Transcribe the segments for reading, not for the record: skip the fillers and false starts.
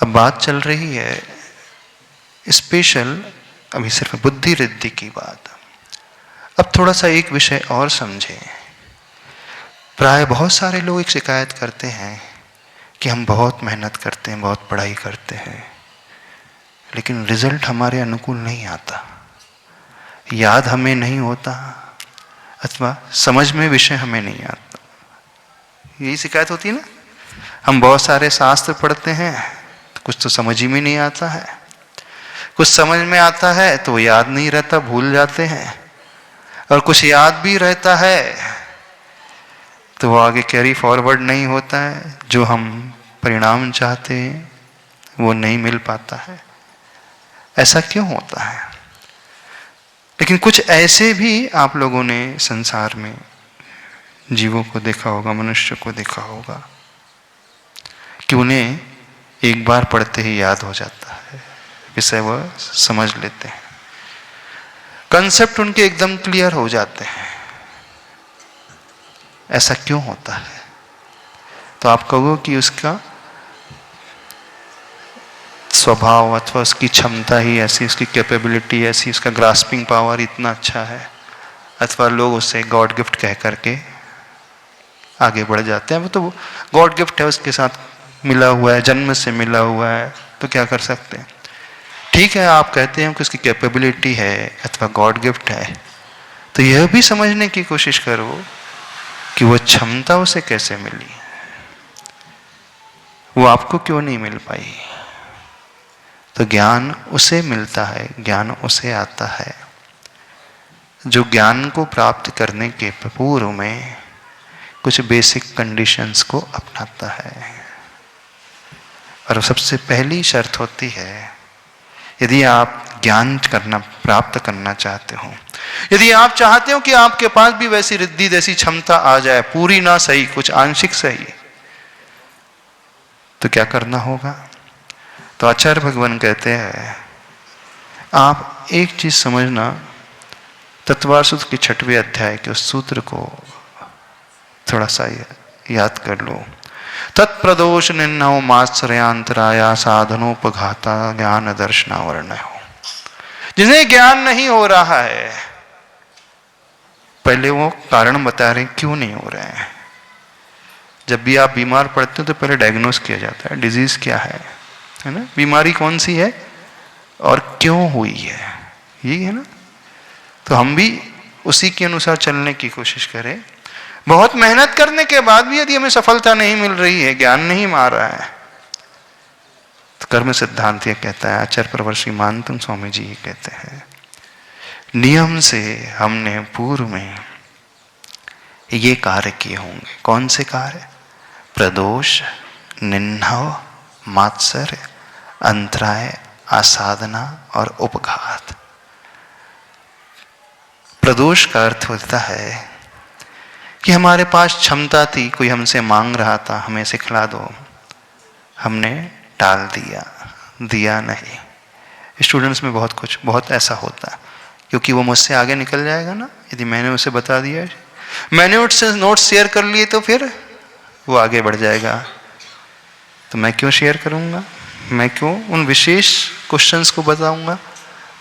अब बात चल रही है स्पेशल, अभी सिर्फ बुद्धि रिद्धि की बात। अब थोड़ा सा एक विषय और समझें। प्राय बहुत सारे लोग एक शिकायत करते हैं कि हम बहुत मेहनत करते हैं, बहुत पढ़ाई करते हैं, लेकिन रिजल्ट हमारे अनुकूल नहीं आता, याद हमें नहीं होता, अथवा समझ में विषय हमें नहीं आता। यही शिकायत होती है ना। हम बहुत सारे शास्त्र पढ़ते हैं, तो कुछ तो समझ ही में नहीं आता है, कुछ समझ में आता है तो याद नहीं रहता, भूल जाते हैं, और कुछ याद भी रहता है तो वो आगे कैरी फॉरवर्ड नहीं होता है, जो हम परिणाम चाहते हैं वो नहीं मिल पाता है। ऐसा क्यों होता है? लेकिन कुछ ऐसे भी आप लोगों ने संसार में जीवों को देखा होगा, मनुष्य को देखा होगा, कि उन्हें एक बार पढ़ते ही याद हो जाता है, विषय वह समझ लेते हैं, कंसेप्ट उनके एकदम क्लियर हो जाते हैं। ऐसा क्यों होता है? तो आप कहोगे कि उसका स्वभाव अथवा उसकी क्षमता ही ऐसी, उसकी कैपेबिलिटी ऐसी, उसका ग्रास्पिंग पावर इतना अच्छा है, अथवा लोग उसे गॉड गिफ्ट कह करके आगे बढ़ जाते हैं। वो तो गॉड गिफ्ट है, उसके साथ मिला हुआ है, जन्म से मिला हुआ है, तो क्या कर सकते हैं। ठीक है, आप कहते हैं कि उसकी कैपेबिलिटी है अथवा गॉड गिफ्ट है, तो यह भी समझने की कोशिश करो कि वो क्षमता उसे कैसे मिली, वो आपको क्यों नहीं मिल पाई। तो ज्ञान उसे मिलता है, ज्ञान उसे आता है जो ज्ञान को प्राप्त करने के पूर्व में कुछ बेसिक कंडीशंस को अपनाता है। और सबसे पहली शर्त होती है, यदि आप ज्ञान करना प्राप्त करना चाहते हो, यदि आप चाहते हो कि आपके पास भी वैसी रिद्धि जैसी क्षमता आ जाए, पूरी ना सही कुछ आंशिक सही, तो क्या करना होगा? तो आचार्य भगवान कहते हैं, आप एक चीज समझना, तत्वार सूत्र के 6वें अध्याय के उस सूत्र को थोड़ा सा याद कर लो। तत्प्रदोष निन्नौ मात्सर्यांतराया साधनोपघाता ज्ञान दर्शनावर्ण हो। जिन्हें ज्ञान नहीं हो रहा है, पहले वो कारण बता रहे हैं क्यों नहीं हो रहे हैं। जब भी आप बीमार पड़ते हो तो पहले डायग्नोस किया जाता है, डिजीज क्या है ना, बीमारी कौन सी है और क्यों हुई है, यही है ना। तो हम भी उसी के अनुसार चलने की कोशिश करें। बहुत मेहनत करने के बाद भी यदि हमें सफलता नहीं मिल रही है, ज्ञान नहीं आ रहा है, तो कर्म सिद्धांत ये कहता है, आचार्य प्रवर्षि मानतम स्वामी जी ये कहते हैं, नियम से हमने पूर्व में ये कार्य किए होंगे। कौन से कार्य? प्रदोष, निन्नव, मात्सर्य, अंतराय, आसाधना और उपघात। प्रदोष का अर्थ होता है कि हमारे पास क्षमता थी, कोई हमसे मांग रहा था हमें सिखला दो, हमने टाल दिया नहीं। स्टूडेंट्स में बहुत ऐसा होता है, क्योंकि वो मुझसे आगे निकल जाएगा ना, यदि मैंने उसे बता दिया, मैंने उससे नोट्स शेयर कर लिए, तो फिर वो आगे बढ़ जाएगा, तो मैं क्यों शेयर करूंगा, मैं क्यों उन विशेष क्वेश्चंस को बताऊंगा।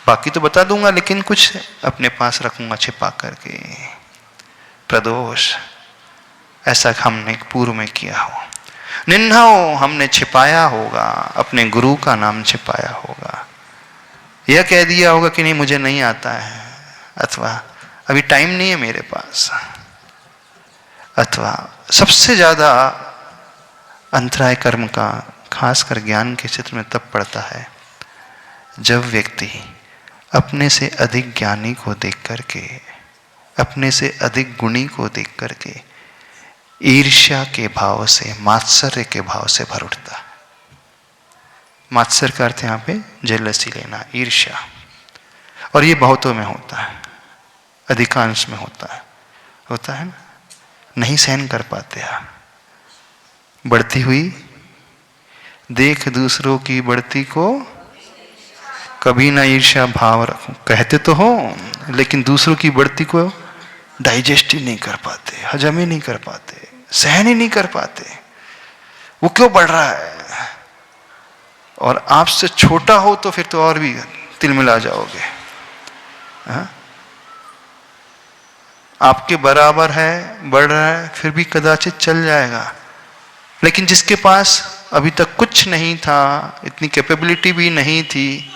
बाकी तो बता दूंगा, लेकिन कुछ अपने पास रखूंगा छिपा करके। प्रदोष, ऐसा हमने पूर्व में किया हो। निन्नव, हमने छिपाया होगा, अपने गुरु का नाम छिपाया होगा, यह कह दिया होगा कि नहीं मुझे नहीं आता है, अथवा अभी टाइम नहीं है मेरे पास, अथवा सबसे ज्यादा अंतराय कर्म का खासकर ज्ञान के क्षेत्र में तब पड़ता है जब व्यक्ति अपने से अधिक ज्ञानी को देख करके, अपने से अधिक गुणी को देख करके ईर्ष्या के भाव से, मात्सर्य के भाव से भर उठता है। मात्सर्य का अर्थ यहाँ पे जेलसी लेना, ईर्ष्या, और ये बहुतों में होता है, अधिकांश में होता है ना, नहीं सहन कर पाते हैं। बढ़ती हुई देख दूसरों की बढ़ती को कभी ना ईर्ष्या भाव रखो, कहते तो हो लेकिन दूसरों की बढ़ती को डाइजेस्ट ही नहीं कर पाते, हजम ही नहीं कर पाते, सहन ही नहीं कर पाते। वो क्यों बढ़ रहा है, और आपसे छोटा हो तो फिर तो और भी तिलमिला जाओगे। हाँ? आपके बराबर है, बढ़ रहा है, फिर भी कदाचित चल जाएगा। लेकिन जिसके पास अभी तक कुछ नहीं था, इतनी कैपेबिलिटी भी नहीं थी,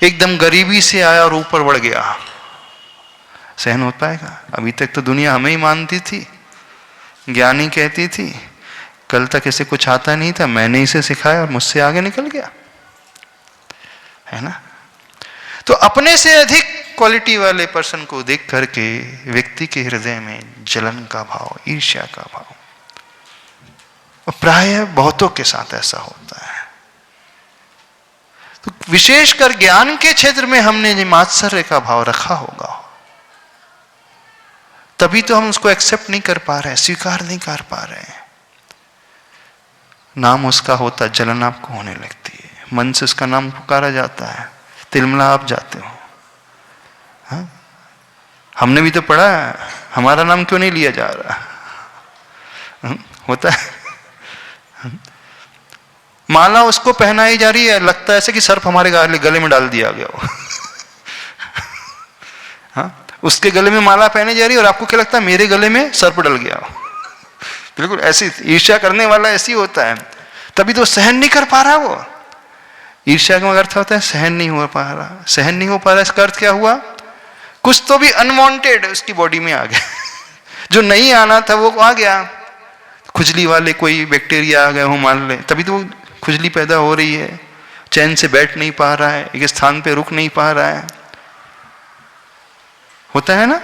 एकदम गरीबी से आया और ऊपर बढ़ गया, सहन हो पाएगा? अभी तक तो दुनिया हमें ही मानती थी, ज्ञानी कहती थी, कल तक इसे कुछ आता नहीं था, मैंने इसे सिखाया और मुझसे आगे निकल गया, है ना? तो अपने से अधिक क्वालिटी वाले पर्सन को देख करके व्यक्ति के हृदय में जलन का भाव, ईर्ष्या का भाव, और प्रायः बहुतों के साथ ऐसा होता है। तो विशेषकर ज्ञान के क्षेत्र में हमने मात्सर्य का भाव रखा होगा, तभी तो हम उसको एक्सेप्ट नहीं कर पा रहे हैं, स्वीकार नहीं कर पा रहे हैं। नाम उसका होता, जलन आपको होने लगती है, मन से उसका नाम पुकारा जाता है, तिलमिला आप जाते हो। हाँ? हमने भी तो पढ़ा है, हमारा नाम क्यों नहीं लिया जा रहा? होता है। माला उसको पहनाई जा रही है, लगता है ऐसे कि सर्प हमारे गले में डाल दिया गया हो। हाँ? उसके गले में माला पहने जा रही है और आपको क्या लगता है मेरे गले में सर्प डल गया हो। बिल्कुल ऐसी ईर्ष्या करने वाला ऐसी होता है, तभी तो सहन नहीं कर पा रहा वो। ईर्ष्या का अर्थ होता है सहन नहीं हो पा रहा। सहन नहीं हो पा रहा, इसका अर्थ क्या हुआ? कुछ तो भी अनवांटेड उसकी बॉडी में आ गया। जो नहीं आना था वो आ गया। खुजली वाले कोई बैक्टीरिया आ गए हो मान ले, तभी तो खुजली पैदा हो रही है, चैन से बैठ नहीं पा रहा है, एक स्थान पे रुक नहीं पा रहा है। होता है ना?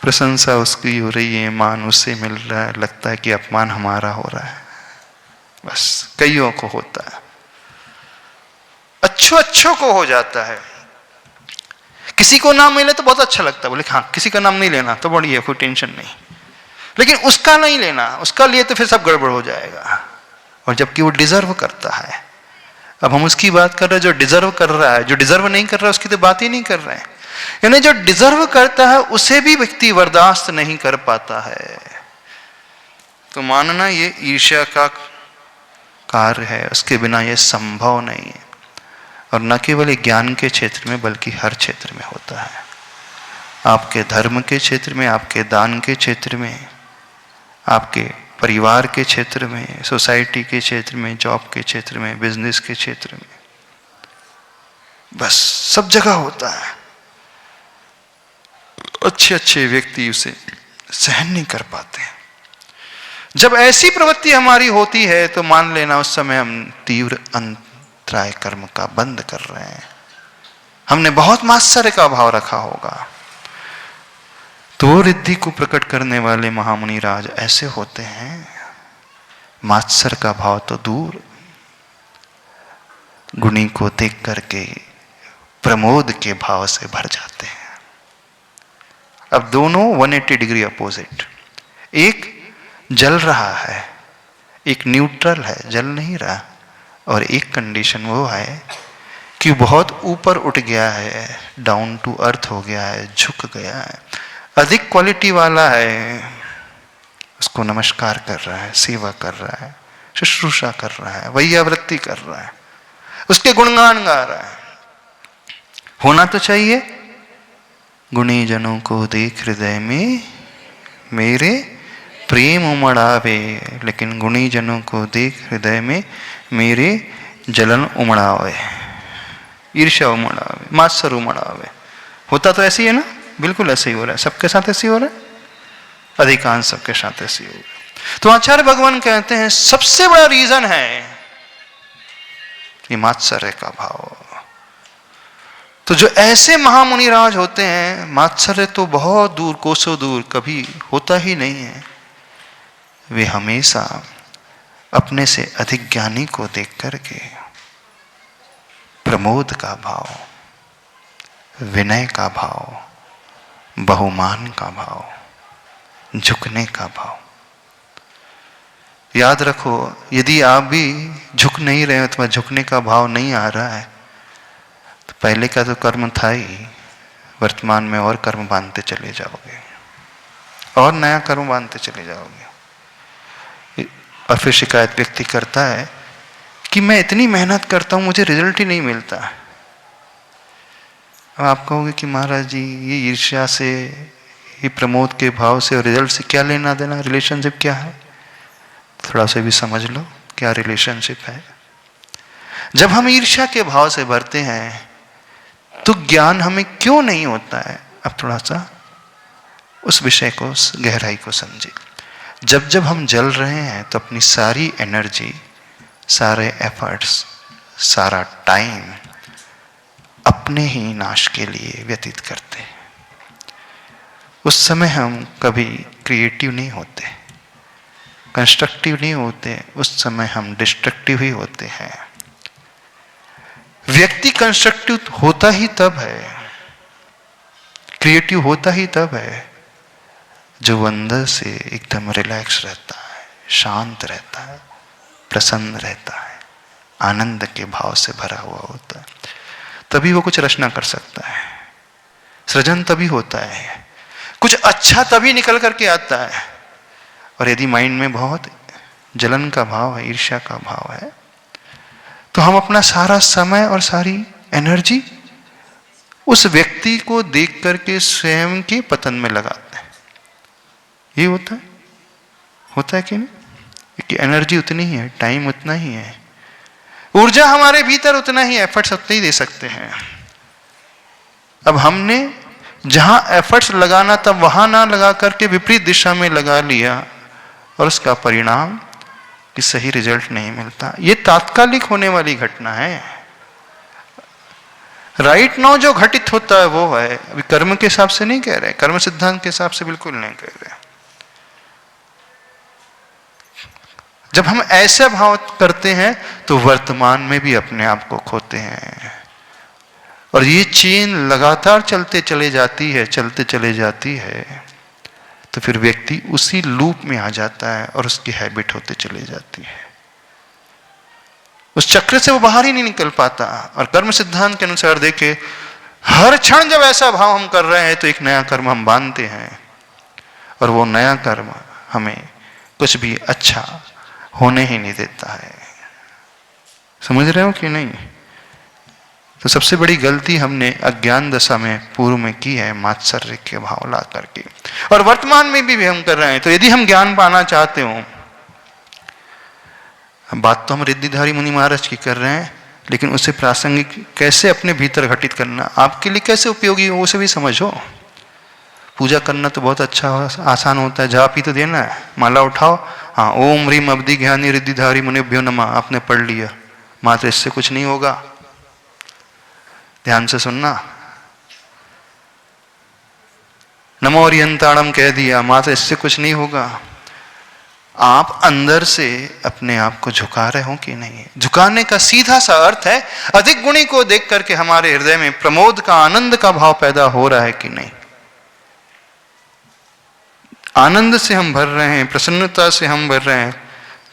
प्रशंसा उसकी हो रही है, मान उससे मिल रहा है, लगता है कि अपमान हमारा हो रहा है। बस कईयों को होता है, अच्छों को हो जाता है। किसी को नाम मिले तो बहुत अच्छा लगता है, बोले हाँ किसी का नाम नहीं लेना तो बढ़िया, कोई टेंशन नहीं, लेकिन उसका नहीं लेना, उसका लिए तो फिर सब गड़बड़ हो जाएगा। और जबकि वो डिजर्व करता है। अब हम उसकी बात कर रहे हैं जो डिजर्व कर रहा है, जो डिजर्व नहीं कर रहा है उसकी तो बात ही नहीं कर रहे हैं। यानी जो डिजर्व करता है उसे भी व्यक्ति बर्दाश्त नहीं कर पाता है। तो मानना ये ईर्ष्या का कार्य है, उसके बिना ये संभव नहीं है। और न केवल ज्ञान के क्षेत्र में बल्कि हर क्षेत्र में होता है। आपके धर्म के क्षेत्र में, आपके दान के क्षेत्र में, आपके परिवार के क्षेत्र में, सोसाइटी के क्षेत्र में, जॉब के क्षेत्र में, बिजनेस के क्षेत्र में, बस सब जगह होता है। अच्छे व्यक्ति उसे सहन नहीं कर पाते। जब ऐसी प्रवृत्ति हमारी होती है तो मान लेना उस समय हम तीव्र अंतराय कर्म का बंद कर रहे हैं। हमने बहुत मात्सर्य का भाव रखा होगा। तो रिद्धि को प्रकट करने वाले महामुनि राज ऐसे होते हैं, मात्सर्य का भाव तो दूर, गुणी को देख करके प्रमोद के भाव से भर जाते हैं। अब दोनों 180 डिग्री अपोजिट, एक जल रहा है, एक न्यूट्रल है, जल नहीं रहा, और एक कंडीशन वो है कि बहुत ऊपर उठ गया है, डाउन टू अर्थ हो गया है, झुक गया है, अधिक क्वालिटी वाला है, उसको नमस्कार कर रहा है, सेवा कर रहा है, शुश्रूषा कर रहा है, वैयावृत्ति कर रहा है, उसके गुणगान गा रहा है। होना तो चाहिए, गुणी जनों को देख हृदय में मेरे प्रेम उमड़ावे, लेकिन गुणी जनों को देख हृदय में मेरे जलन उमड़ावे, ईर्ष्या उमड़ावे, मात्सर्य उमड़ावे। होता तो ऐसे ही है ना, बिल्कुल ऐसे ही हो रहा है, सबके साथ ऐसे ही हो रहा है, अधिकांश सबके साथ ऐसे ही हो रहा है। तो आचार्य भगवान कहते हैं सबसे बड़ा रीजन है ये मात्सर्य का भाव। तो जो ऐसे महामुनि राज होते हैं, मात्सर्य तो बहुत दूर, कोसों दूर कभी होता ही नहीं है। वे हमेशा अपने से अधिक ज्ञानी को देख करके प्रमोद का भाव, विनय का भाव, बहुमान का भाव, झुकने का भाव। याद रखो, यदि आप भी झुक नहीं रहे हो, तुम्हें झुकने का भाव नहीं आ रहा है, तो पहले का तो कर्म था ही, वर्तमान में और कर्म बांधते चले जाओगे और नया कर्म बांधते चले जाओगे। और फिर शिकायत व्यक्ति करता है कि मैं इतनी मेहनत करता हूं, मुझे रिजल्ट ही नहीं मिलता। अब आप कहोगे कि महाराज जी ये ईर्ष्या से, ये प्रमोद के भाव से और रिजल्ट से क्या लेना देना, रिलेशनशिप क्या है? थोड़ा सा भी समझ लो क्या रिलेशनशिप है। जब हम ईर्ष्या के भाव से भरते हैं तो ज्ञान हमें क्यों नहीं होता है? अब थोड़ा सा उस विषय को, उस गहराई को समझे। जब जब हम जल रहे हैं तो अपनी सारी एनर्जी, सारे एफर्ट्स, सारा टाइम अपने ही नाश के लिए व्यतीत करते हैं। उस समय हम कभी क्रिएटिव नहीं होते, कंस्ट्रक्टिव नहीं होते, उस समय हम डिस्ट्रक्टिव ही होते हैं। व्यक्ति कंस्ट्रक्टिव होता ही तब है, क्रिएटिव होता ही तब है जो अंदर से एकदम रिलैक्स रहता है, शांत रहता है, प्रसन्न रहता है, आनंद के भाव से भरा हुआ होता है। तभी वो कुछ रचना कर सकता है, सृजन तभी होता है, कुछ अच्छा तभी निकल करके आता है। और यदि माइंड में बहुत जलन का भाव है, ईर्ष्या का भाव है, तो हम अपना सारा समय और सारी एनर्जी उस व्यक्ति को देख करके स्वयं के पतन में लगाते हैं। ये होता है कि नहीं? क्योंकि एनर्जी उतनी ही है, टाइम उतना ही है, ऊर्जा हमारे भीतर उतना ही, एफर्ट्स उतने ही दे सकते हैं। अब हमने जहां एफर्ट्स लगाना था वहां ना लगा करके विपरीत दिशा में लगा लिया, और उसका परिणाम कि सही रिजल्ट नहीं मिलता। ये तात्कालिक होने वाली घटना है। राइट नाउ जो घटित होता है वो है, अभी कर्म के हिसाब से नहीं कह रहे, कर्म सिद्धांत के हिसाब से बिल्कुल नहीं कह रहे। जब हम ऐसे भाव करते हैं तो वर्तमान में भी अपने आप को खोते हैं, और ये चेन लगातार चलते चले जाती है, तो फिर व्यक्ति उसी लूप में आ जाता है और उसकी हैबिट होते चली जाती है। उस चक्र से वो बाहर ही नहीं निकल पाता। और कर्म सिद्धांत के अनुसार देखे, हर क्षण जब ऐसा भाव हम कर रहे हैं तो एक नया कर्म हम बांधते हैं, और वो नया कर्म हमें कुछ भी अच्छा होने ही नहीं देता है। समझ रहे हो कि नहीं? तो सबसे बड़ी गलती हमने अज्ञान दशा में पूर्व में की है, मात्सर्य के भाव ला करके, और वर्तमान में भी हम कर रहे हैं। तो यदि हम ज्ञान पाना चाहते हो, बात तो हम रिद्धिधारी मुनि महाराज की कर रहे हैं, लेकिन उसे प्रासंगिक कैसे अपने भीतर घटित करना, आपके लिए कैसे उपयोगी हो, उसे भी समझो। पूजा करना तो बहुत अच्छा आसान होता है, जाप ही तो देना है, माला उठाओ, हाँ ओम ह्रीम अवधि ज्ञानी रिद्धिधारी मुनिभ्यो नमः, आपने पढ़ लिया, मात्र इससे कुछ नहीं होगा। ध्यान से सुनना, नमो ओरियंताणम कह दिया, मात्र इससे कुछ नहीं होगा। आप अंदर से अपने आप को झुका रहे हो कि नहीं? झुकाने का सीधा सा अर्थ है, अधिक गुणी को देख करके हमारे हृदय में प्रमोद का, आनंद का भाव पैदा हो रहा है कि नहीं? आनंद से हम भर रहे हैं, प्रसन्नता से हम भर रहे हैं,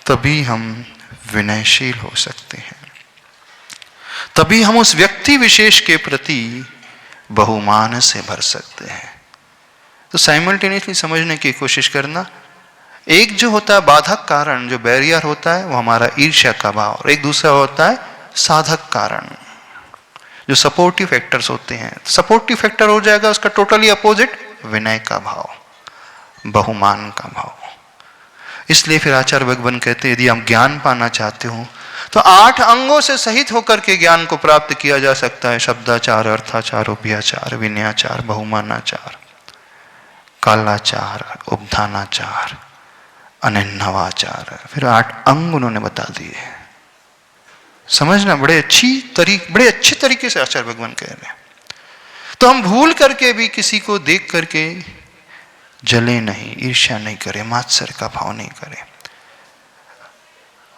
तभी हम विनयशील हो सकते हैं, तभी हम उस व्यक्ति विशेष के प्रति बहुमान से भर सकते हैं। तो साइमल्टेनियसली समझने की कोशिश करना, एक जो होता है बाधक कारण, जो बैरियर होता है, वो हमारा ईर्ष्या का भाव, और एक दूसरा होता है साधक कारण, जो सपोर्टिव फैक्टर्स होते हैं। सपोर्टिव फैक्टर हो जाएगा उसका टोटली अपोजिट, विनय का भाव, बहुमान का भाव। इसलिए फिर आचार्य भगवान कहते हैं, यदि आप ज्ञान पाना चाहते हो तो 8 अंगों से सहित होकर के ज्ञान को प्राप्त किया जा सकता है। शब्दाचार, अर्थाचार, उभयाचार, विनयाचार, बहुमानाचार, कालाचार, उपधानाचार, अनन्नवाचार, फिर 8 अंग उन्होंने बता दिए। समझना, बड़े अच्छे तरीके से आचार्य भगवान कह रहे हैं। तो हम भूल करके भी किसी को देख करके जले नहीं, ईर्ष्या नहीं करे, मात्सर्य का भाव नहीं करे।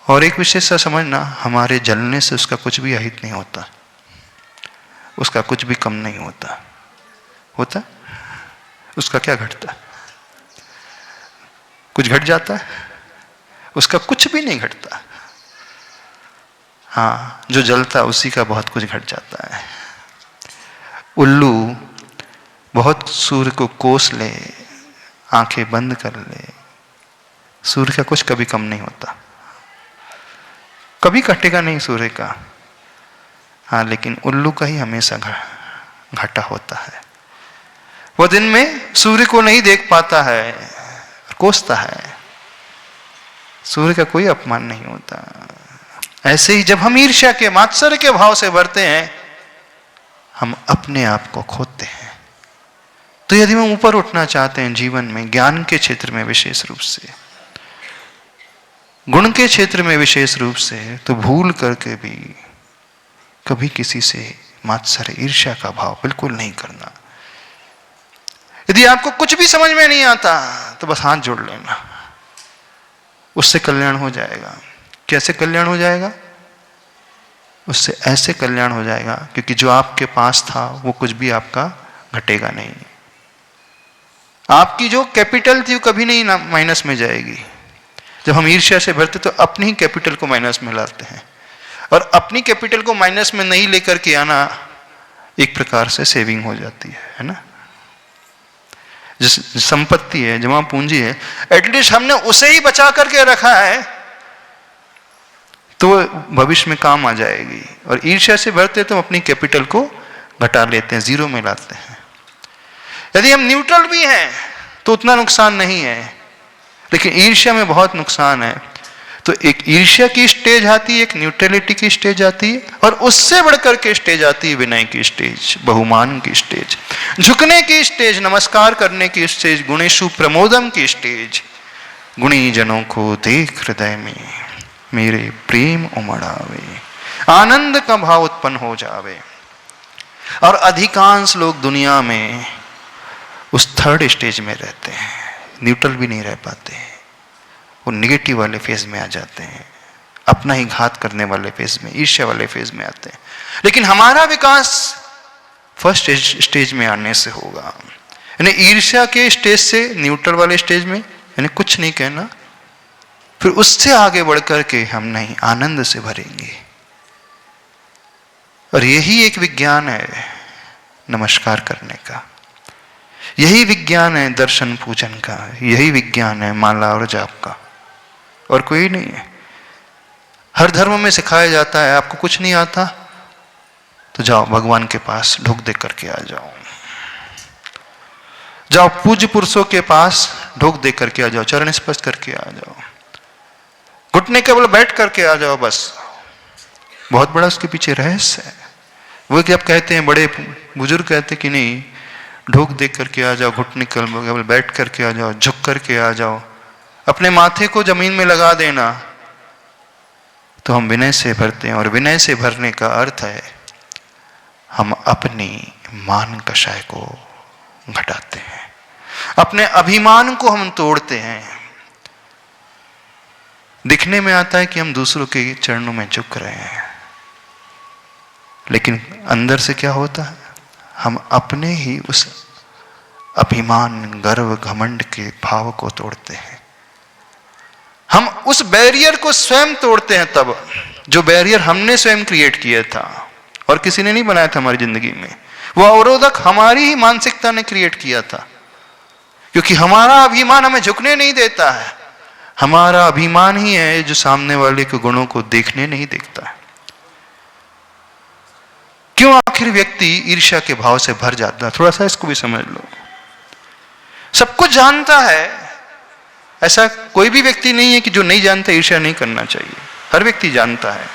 और एक विशेष सा समझना, हमारे जलने से उसका कुछ भी अहित नहीं होता, उसका कुछ भी कम नहीं होता उसका क्या घटता? कुछ घट जाता है? उसका कुछ भी नहीं घटता। हाँ, जो जलता उसी का बहुत कुछ घट जाता है। उल्लू बहुत सूर्य को कोस ले, आंखें बंद कर ले, सूर्य का कुछ कभी कम नहीं होता। कभी कटेगा नहीं सूर्य का। हाँ, लेकिन उल्लू का ही हमेशा घाटा होता है। वो दिन में सूर्य को नहीं देख पाता है, कोसता है। सूर्य का कोई अपमान नहीं होता। ऐसे ही जब हम ईर्ष्या के, मात्सर्य के भाव से भरते हैं, हम अपने आप को खोते हैं। तो यदि हम ऊपर उठना चाहते हैं जीवन में, ज्ञान के क्षेत्र में विशेष रूप से, गुण के क्षेत्र में विशेष रूप से, तो भूल करके भी कभी किसी से मात्सर्य, ईर्ष्या का भाव बिल्कुल नहीं करना। यदि आपको कुछ भी समझ में नहीं आता तो बस हाथ जोड़ लेना, उससे कल्याण हो जाएगा। कैसे कल्याण हो जाएगा? उससे ऐसे कल्याण हो जाएगा क्योंकि जो आपके पास था वो कुछ भी आपका घटेगा नहीं। आपकी जो कैपिटल थी वो कभी नहीं माइनस में जाएगी। जब हम ईर्ष्या से भरते तो अपनी ही कैपिटल को माइनस में लाते हैं, और अपनी कैपिटल को माइनस में नहीं लेकर के आना एक प्रकार से सेविंग हो जाती है ना। जिस संपत्ति है, जमा पूंजी है, एटलीस्ट हमने उसे ही बचा करके रखा है तो भविष्य में काम आ जाएगी। और ईर्ष्या से भरते तो हम अपनी कैपिटल को घटा लेते हैं, जीरो में लाते हैं। यदि हम न्यूट्रल भी हैं तो उतना नुकसान नहीं है, लेकिन ईर्ष्या में बहुत नुकसान है। तो एक ईर्ष्या की स्टेज आती है, एक न्यूट्रलिटी की स्टेज आती है, और उससे बढ़कर के स्टेज आती है विनय की स्टेज, बहुमान की स्टेज, झुकने की स्टेज, नमस्कार करने की स्टेज, गुणेशु प्रमोदम की स्टेज। गुणी जनों को देख हृदय में मेरे प्रेम उमड़ आवे, आनंद का भाव उत्पन्न हो जावे। और अधिकांश लोग दुनिया में उस थर्ड स्टेज में रहते हैं, न्यूट्रल भी नहीं रह पाते, वो निगेटिव वाले फेज में आ जाते हैं, अपना ही घात करने वाले फेज में, ईर्ष्या वाले फेज में आते हैं। लेकिन हमारा विकास फर्स्ट स्टेज में आने से होगा, यानी ईर्ष्या के स्टेज से न्यूट्रल वाले स्टेज में, यानी कुछ नहीं कहना, फिर उससे आगे बढ़कर के हम नहीं आनंद से भरेंगे। और यही एक विज्ञान है नमस्कार करने का, यही विज्ञान है दर्शन पूजन का, यही विज्ञान है माला और जाप का, और कोई नहीं है। हर धर्म में सिखाया जाता है, आपको कुछ नहीं आता तो जाओ भगवान के पास ढुक दे करके आ जाओ, जाओ पूज्य पुरुषों के पास ढुक दे करके आ जाओ, चरण स्पर्श करके आ जाओ, घुटने के बल बैठ करके आ जाओ। बस बहुत बड़ा उसके पीछे रहस्य है। वो कि आप कहते हैं, बड़े बुजुर्ग कहते कि नहीं, ढोक देख करके आ जाओ, घुटने के बल बैठ करके आ जाओ, झुक करके आ जाओ, अपने माथे को जमीन में लगा देना। तो हम विनय से भरते हैं, और विनय से भरने का अर्थ है हम अपनी मान कषाय को घटाते हैं, अपने अभिमान को हम तोड़ते हैं। दिखने में आता है कि हम दूसरों के चरणों में झुक रहे हैं, लेकिन अंदर से क्या होता है? हम अपने ही उस अभिमान, गर्व, घमंड के भाव को तोड़ते हैं। हम उस बैरियर को स्वयं तोड़ते हैं, तब जो बैरियर हमने स्वयं क्रिएट किया था और किसी ने नहीं बनाया था हमारी जिंदगी में। वो अवरोधक हमारी ही मानसिकता ने क्रिएट किया था, क्योंकि हमारा अभिमान हमें झुकने नहीं देता है। हमारा अभिमान ही है जो सामने वाले के गुणों को देखने नहीं देखता है। क्यों आखिर व्यक्ति ईर्ष्या के भाव से भर जाता है? थोड़ा सा इसको भी समझ लो। सब कुछ जानता है, ऐसा कोई भी व्यक्ति नहीं है कि जो नहीं जानता ईर्ष्या नहीं करना चाहिए। हर व्यक्ति जानता है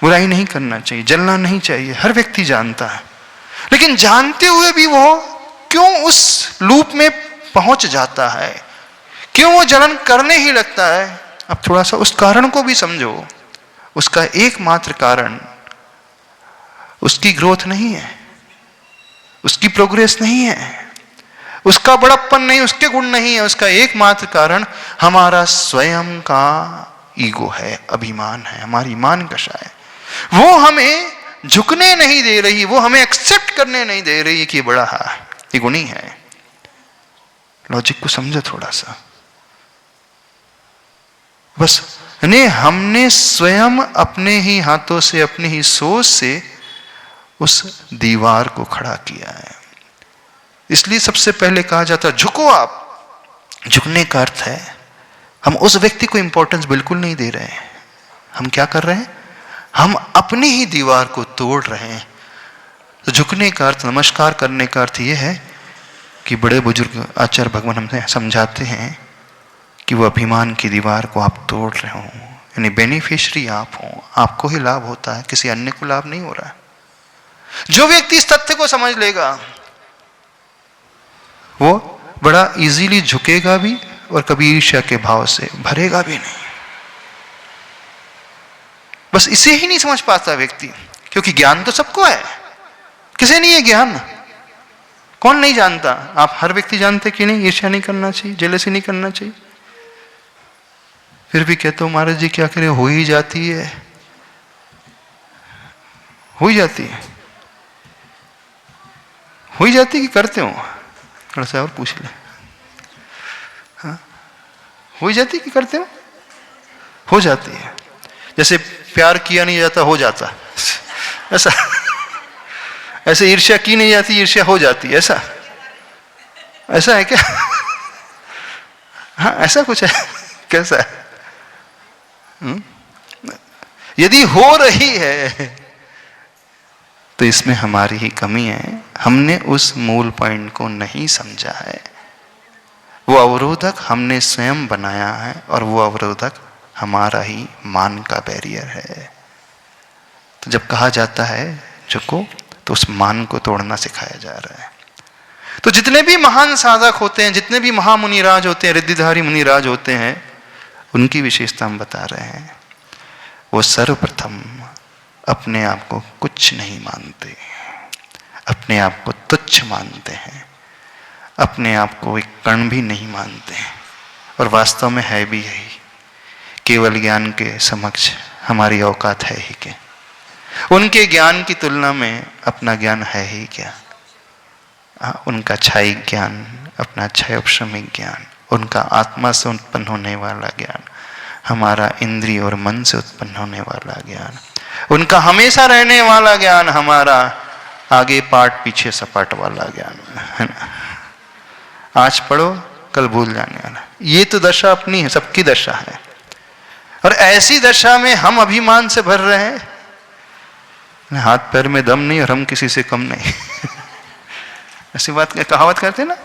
बुराई नहीं करना चाहिए, जलना नहीं चाहिए, हर व्यक्ति जानता है। लेकिन जानते हुए भी वो क्यों उस लूप में पहुंच जाता है? क्यों वो जलन करने ही लगता है? अब थोड़ा सा उस कारण को भी समझो। उसका एकमात्र कारण उसकी ग्रोथ नहीं है, उसकी प्रोग्रेस नहीं है, उसका बड़प्पन नहीं, उसके गुण नहीं है। उसका एकमात्र कारण हमारा स्वयं का ईगो है, अभिमान है, हमारी मान कषा है। वो हमें झुकने नहीं दे रही, वो हमें एक्सेप्ट करने नहीं दे रही कि बड़ा है, ये गुणी है। लॉजिक को समझो थोड़ा सा। बस ने हमने स्वयं अपने ही हाथों से, अपनी ही सोच से उस दीवार को खड़ा किया है। इसलिए सबसे पहले कहा जाता है झुको आप। झुकने का अर्थ है हम उस व्यक्ति को इंपॉर्टेंस बिल्कुल नहीं दे रहे हैं, हम क्या कर रहे हैं? हम अपनी ही दीवार को तोड़ रहे हैं। तो झुकने का अर्थ, नमस्कार करने का अर्थ यह है कि बड़े बुजुर्ग आचार्य भगवान हमसे समझाते हैं कि वो अभिमान की दीवार को आप तोड़ रहे हो, यानी बेनिफिशियरी आप हो, आपको ही लाभ होता है, किसी अन्य को लाभ नहीं हो रहा है। जो व्यक्ति इस तथ्य को समझ लेगा वो बड़ा इजीली झुकेगा भी और कभी ईर्ष्या के भाव से भरेगा भी नहीं। बस इसे ही नहीं समझ पाता व्यक्ति, क्योंकि ज्ञान तो सबको है, किसे नहीं है ज्ञान? कौन नहीं जानता? आप हर व्यक्ति जानते कि नहीं ईर्ष्या नहीं करना चाहिए, जेलसी नहीं करना चाहिए, फिर भी कहते हो महाराज जी क्या करें, हो ही जाती है, हो ही जाती है, हो ही जाती है कि करते हो? थोड़ा सा और पूछ ले। हाँ, हो ही जाती है कि करते हो? हो जाती है। जैसे प्यार किया नहीं जाता, हो जाता, ऐसा। ऐसे ईर्ष्या की नहीं जाती, ईर्ष्या हो जाती, ऐसा ऐसा है क्या? हाँ, ऐसा कुछ है। कैसा है? यदि हो रही है तो इसमें हमारी ही कमी है, हमने उस मूल पॉइंट को नहीं समझा है। वो अवरोधक हमने स्वयं बनाया है और वो अवरोधक हमारा ही मान का बैरियर है। तो जब कहा जाता है झुको, तो उस मान को तोड़ना सिखाया जा रहा है। तो जितने भी महान साधक होते हैं, जितने भी महामुनिराज होते हैं, रिद्धिधारी मुनिराज होते हैं, उनकी विशेषता हम बता रहे हैं। वो सर्वप्रथम अपने आप को कुछ नहीं मानते, अपने आप को तुच्छ मानते हैं, अपने आप को एक कण भी नहीं मानते हैं, और वास्तव में है भी यही। केवल ज्ञान के समक्ष हमारी औकात है ही क्या? उनके ज्ञान की तुलना में अपना ज्ञान है ही क्या? उनका क्षय ज्ञान, अपना क्षय उपशमिक ज्ञान, उनका आत्मा से उत्पन्न होने वाला ज्ञान, हमारा इंद्रिय और मन से उत्पन्न होने वाला ज्ञान, उनका हमेशा रहने वाला ज्ञान, हमारा आगे पाठ पीछे सपाट वाला ज्ञान, है ना? आज पढ़ो कल भूल जाने वाला, ये तो दशा अपनी है, सबकी दशा है। और ऐसी दशा में हम अभिमान से भर रहे हैं, हाथ पैर में दम नहीं और हम किसी से कम नहीं। ऐसी बात कहावत करते ना,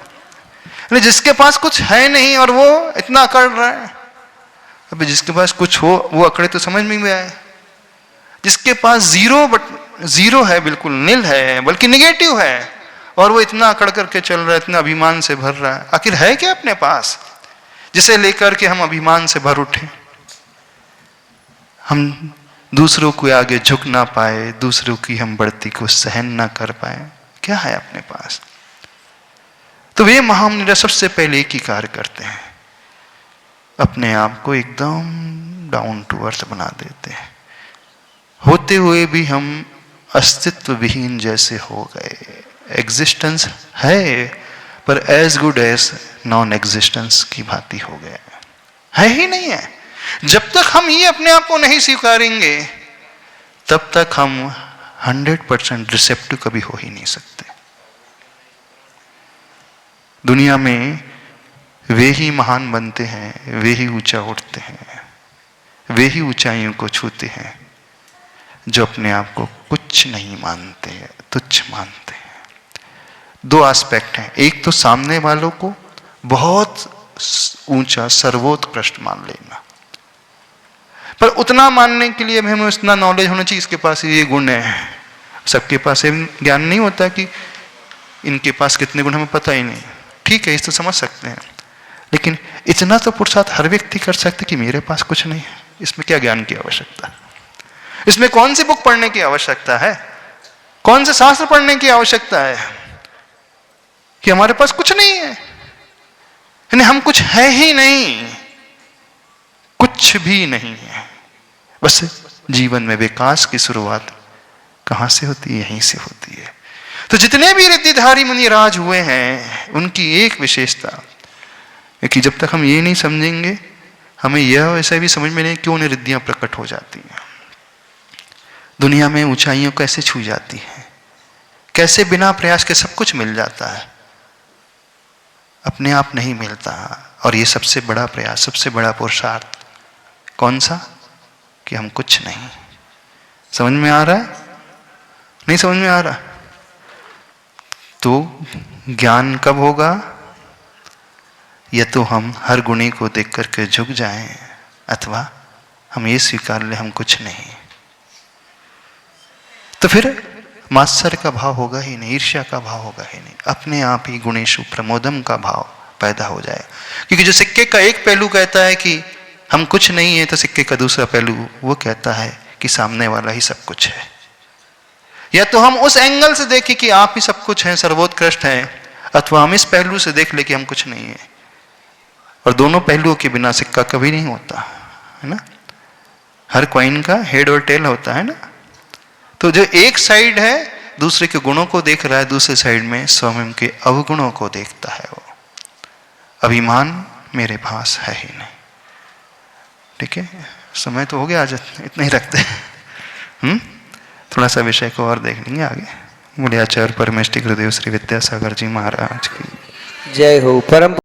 जिसके पास कुछ है नहीं और वो इतना अकड़ रहा है। अभी जिसके पास कुछ हो वो अकड़े तो समझ में भी आए। जिसके पास जीरो है, बिल्कुल नील है, बल्कि निगेटिव है, और वो इतना अकड़ करके चल रहा है, इतना अभिमान से भर रहा है। आखिर है क्या अपने पास जिसे लेकर के हम अभिमान से भर उठे? हम दूसरों के आगे झुक ना पाए, दूसरों की हम बढ़ती को सहन ना कर पाए, क्या है अपने पास? तो वे महामुनि सबसे पहले एक ही कार्य करते हैं, अपने आप को एकदम डाउन टू अर्थ बना देते हैं। होते हुए भी हम अस्तित्व विहीन जैसे हो गए। एग्जिस्टेंस है पर as good as non existence की भांति हो गया है ही नहीं है। जब तक हम ये अपने आप को नहीं स्वीकारेंगे तब तक हम 100% रिसेप्टिव कभी हो ही नहीं सकते। दुनिया में वे ही महान बनते हैं, वे ही ऊंचा उठते हैं, वे ही ऊंचाइयों को छूते हैं जो अपने आप को कुछ नहीं मानते, तुच्छ मानते हैं। दो एस्पेक्ट हैं, एक तो सामने वालों को बहुत ऊंचा सर्वोत्कृष्ट मान लेना, पर उतना मानने के लिए हमें इतना नॉलेज होना चाहिए, इसके पास ये गुण है। सबके पास ये ज्ञान नहीं होता कि इनके पास कितने गुण हमें पता ही नहीं। ठीक है, इस तो समझ सकते हैं, लेकिन इतना तो पुरुषार्थ हर व्यक्ति कर सकते कि मेरे पास कुछ नहीं है। इसमें क्या ज्ञान की आवश्यकता? इसमें कौन सी बुक पढ़ने की आवश्यकता है? कौन से शास्त्र पढ़ने की आवश्यकता है कि हमारे पास कुछ नहीं है? यानी हम कुछ है ही नहीं, कुछ भी नहीं है। बस जीवन में विकास की शुरुआत कहां से होती है? यहीं से होती है। तो जितने भी रिद्धिधारी मुनिराज हुए हैं उनकी एक विशेषता है कि जब तक हम ये नहीं समझेंगे, हमें यह वैसे भी समझ में नहीं क्यों उन्हें रिद्धियां प्रकट हो जाती हैं, दुनिया में ऊंचाइयों कैसे छू जाती हैं, कैसे बिना प्रयास के सब कुछ मिल जाता है, अपने आप नहीं मिलता। और ये सबसे बड़ा प्रयास, सबसे बड़ा पुरुषार्थ कौन सा? कि हम कुछ नहीं। समझ में आ रहा है? नहीं समझ में आ रहा? तो ज्ञान कब होगा? या तो हम हर गुणी को देख करके झुक जाएं, अथवा हम ये स्वीकार लें हम कुछ नहीं। तो फिर मात्सर्य का भाव होगा ही नहीं, ईर्ष्या का भाव होगा ही नहीं, अपने आप ही गुणेषु प्रमोदम का भाव पैदा हो जाएगा। क्योंकि जो सिक्के का एक पहलू कहता है कि हम कुछ नहीं है, तो सिक्के का दूसरा पहलू वो कहता है कि सामने वाला ही सब कुछ है। या तो हम उस एंगल से देखें कि आप ही सब कुछ हैं, सर्वोत्कृष्ट हैं, अथवा हम इस पहलू से देख ले कि हम कुछ नहीं है। और दोनों पहलुओं के बिना सिक्का कभी नहीं होता है ना। हर कॉइन का हेड और टेल होता है ना। तो जो एक साइड है दूसरे के गुणों को देख रहा है, दूसरे साइड में स्वयं के अवगुणों को देखता है। वो अभिमान मेरे पास है ही नहीं। ठीक है, समय तो हो गया, आज इतना ही रखते हैं। थोड़ा सा विषय को और देख लेंगे आगे। बोले आचार्य परमेष्टि गुरुदेव श्री विद्यासागर जी महाराज की जय हो। परम